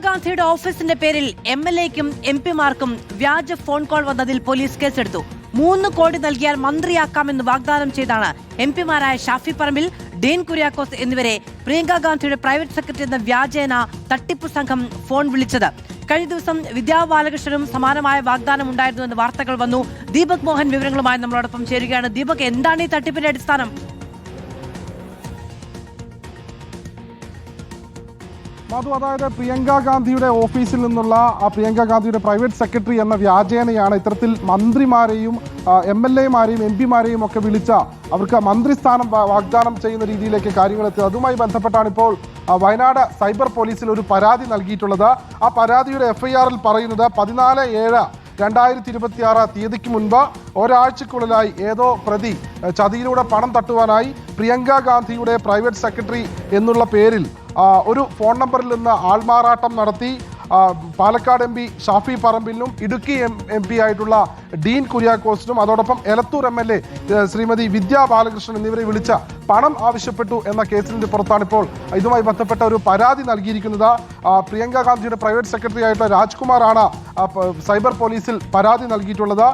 ഗാന്ധിയുടെ ഓഫീസിന്റെ പേരിൽ MLA-ക്കും MP-മാർക്കും വ്യാജ ഫോൺ കോൾ വന്നതിൽ പോലീസ് കേസെടുത്തു. 3 കോടി നൽകിയാൽ മന്ത്രിയാക്കാമെന്ന് വാഗ്ദാനം ചെയ്താണ് MP-മാരായ ഷാഫി പറമ്പിൽ, ഡീൻ കുര്യാക്കോസ് എന്നിവരെ പ്രിയങ്ക ഗാന്ധിയുടെ പ്രൈവറ്റ് സെക്രട്ടറി എന്ന വ്യാജേന തട്ടിപ്പു സംഘം ഫോൺ വിളിച്ചത്. കഴിഞ്ഞ ദിവസം വിദ്യാ ബാലകൃഷ്ണനും സമാനമായ വാഗ്ദാനം ഉണ്ടായിരുന്നുവെന്ന് വാർത്തകൾ വന്നു. ദീപക് മോഹൻ വിവരങ്ങളുമായി നമ്മളോടൊപ്പം ചേരുകയാണ്. ദീപക്, എന്താണ് ഈ തട്ടിപ്പിന്റെ അടിസ്ഥാനം? മധു, അതായത് പ്രിയങ്ക ഗാന്ധിയുടെ ഓഫീസിൽ നിന്നുള്ള പ്രിയങ്ക ഗാന്ധിയുടെ പ്രൈവറ്റ് സെക്രട്ടറി എന്ന വ്യാജേനയാണ് ഇത്തരത്തിൽ മന്ത്രിമാരെയും MLA-മാരെയും MP-മാരെയും ഒക്കെ വിളിച്ച അവർക്ക് മന്ത്രിസ്ഥാനം വാഗ്ദാനം ചെയ്യുന്ന രീതിയിലേക്ക് കാര്യങ്ങൾ എത്തിയത്. അതുമായി ബന്ധപ്പെട്ടാണ് ഇപ്പോൾ വയനാട് സൈബർ പോലീസിൽ ഒരു പരാതി നൽകിയിട്ടുള്ളത്. ആ പരാതിയുടെ FIR-ൽ പറയുന്നത് 14/7/2026 തീയതിക്ക് മുൻപ് ഒരാഴ്ചക്കുള്ളിലായി ഏതോ പ്രതി ചതിയിലൂടെ പണം തട്ടുവാനായി പ്രിയങ്ക ഗാന്ധിയുടെ പ്രൈവറ്റ് സെക്രട്ടറി എന്നുള്ള പേരിൽ ഒരു ഫോൺ നമ്പറിൽ നിന്ന് ആൾമാറാട്ടം നടത്തി പാലക്കാട് MP ഷാഫി പറമ്പിലിനും ഇടുക്കി MP ആയിട്ടുള്ള ഡീൻ കുര്യാക്കോസിനും അതോടൊപ്പം എലത്തൂർ MLA ശ്രീമതി വിദ്യാ ബാലകൃഷ്ണൻ എന്നിവരെ വിളിച്ച പണം ആവശ്യപ്പെട്ടു എന്ന കേസിന്റെ പുറത്താണ് ഇപ്പോൾ ഇതുമായി ബന്ധപ്പെട്ട ഒരു പരാതി നൽകിയിരിക്കുന്നത്. പ്രിയങ്ക ഗാന്ധിയുടെ പ്രൈവറ്റ് സെക്രട്ടറി ആയിട്ടുള്ള രാജ്കുമാറാണ് സൈബർ പോലീസിൽ പരാതി നൽകിയിട്ടുള്ളത്.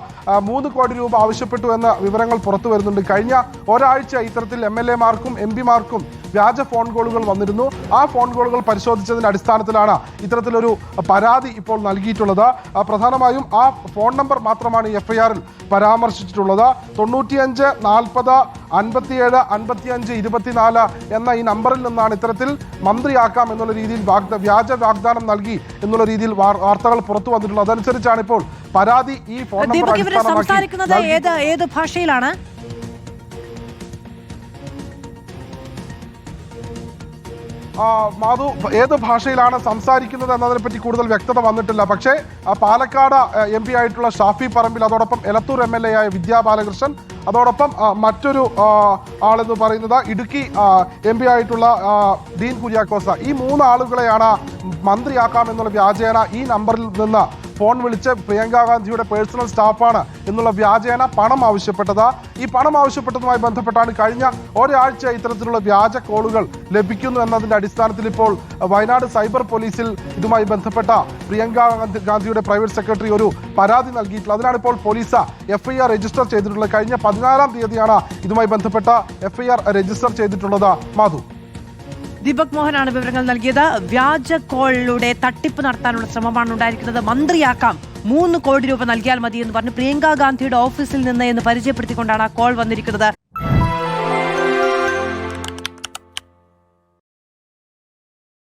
3 കോടി രൂപ ആവശ്യപ്പെട്ടു എന്ന വിവരങ്ങൾ പുറത്തു വരുന്നുണ്ട്. കഴിഞ്ഞ ഒരാഴ്ച ഇത്തരത്തിൽ MLA-മാർക്കും MP-മാർക്കും വ്യാജ ഫോൺ കോളുകൾ വന്നിരുന്നു. ആ ഫോൺ കോളുകൾ പരിശോധിച്ചതിന്റെ അടിസ്ഥാനത്തിലാണ് ഇത്തരത്തിലൊരു പരാതി ഇപ്പോൾ നൽകിയിട്ടുള്ളത്. പ്രധാനമായും ആ ഫോൺ നമ്പർ മാത്രമാണ് ഈ FIR-ൽ പരാമർശിച്ചിട്ടുള്ളത്. 95 40 57 55 24 എന്ന ഈ നമ്പറിൽ നിന്നാണ് ഇത്തരത്തിൽ മന്ത്രിയാക്കാം എന്നുള്ള രീതിയിൽ വ്യാജ വാഗ്ദാനം നൽകി എന്നുള്ള രീതിയിൽ വാർത്തകൾ പുറത്തു വന്നിട്ടുള്ളത്. അതനുസരിച്ചാണ് ഇപ്പോൾ പരാതി ഈ ഫോൺ നമ്പർ അടിസ്ഥാനമാക്കി. ഏത് ഭാഷയിലാണ്? മാധു, ഏത് ഭാഷയിലാണ് സംസാരിക്കുന്നത് എന്നതിനെ പറ്റി കൂടുതൽ വ്യക്തത വന്നിട്ടില്ല. പക്ഷേ പാലക്കാട് MP ആയിട്ടുള്ള ഷാഫി പറമ്പിൽ, അതോടൊപ്പം എലത്തൂർ MLA ആയ വിദ്യാ ബാലകൃഷ്ണൻ, അതോടൊപ്പം മറ്റൊരു ആളെന്ന് പറയുന്നത് ഇടുക്കി MP ആയിട്ടുള്ള ഡീൻ കുര്യാക്കോസ്, ഈ 3 ആളുകളെയാണ് മന്ത്രിയാക്കാമെന്നുള്ള വ്യാജേന ഈ നമ്പറിൽ നിന്ന് ഫോൺ വിളിച്ച് പ്രിയങ്ക ഗാന്ധിയുടെ പേഴ്സണൽ സ്റ്റാഫാണ് എന്നുള്ള വ്യാജേന പണം ആവശ്യപ്പെട്ടത്. ഈ പണം ആവശ്യപ്പെട്ടതുമായി ബന്ധപ്പെട്ടാണ് കഴിഞ്ഞ ഒരാഴ്ച ഇത്തരത്തിലുള്ള വ്യാജ കോളുകൾ ലഭിക്കുന്നു എന്നതിന്റെ അടിസ്ഥാനത്തിൽ ഇപ്പോൾ വയനാട് സൈബർ പോലീസിൽ ഇതുമായി ബന്ധപ്പെട്ട പ്രിയങ്ക ഗാന്ധിയുടെ പ്രൈവറ്റ് സെക്രട്ടറി ഒരു പരാതി നൽകിയിട്ടുള്ളത്. അതിനാണ് ഇപ്പോൾ പോലീസ് FIR രജിസ്റ്റർ ചെയ്തിട്ടുള്ളത്. കഴിഞ്ഞ 14-ാം തീയതിയാണ് ഇതുമായി ബന്ധപ്പെട്ട FIR രജിസ്റ്റർ ചെയ്തിട്ടുള്ളത്. മാധു, ദീപക് മോഹനാണ് വിവരങ്ങൾ നൽകിയത്. വ്യാജ കോളിലൂടെ തട്ടിപ്പ് നടത്താനുള്ള ശ്രമമാണ് ഉണ്ടായിരിക്കുന്നത്. മന്ത്രിയാക്കാം, 3 കോടി രൂപ നൽകിയാൽ മതി എന്ന് പറഞ്ഞ് പ്രിയങ്ക ഗാന്ധിയുടെ ഓഫീസിൽ നിന്ന് എന്ന് പരിചയപ്പെടുത്തിക്കൊണ്ടാണ് ആ കോൾ വന്നിരിക്കുന്നത്.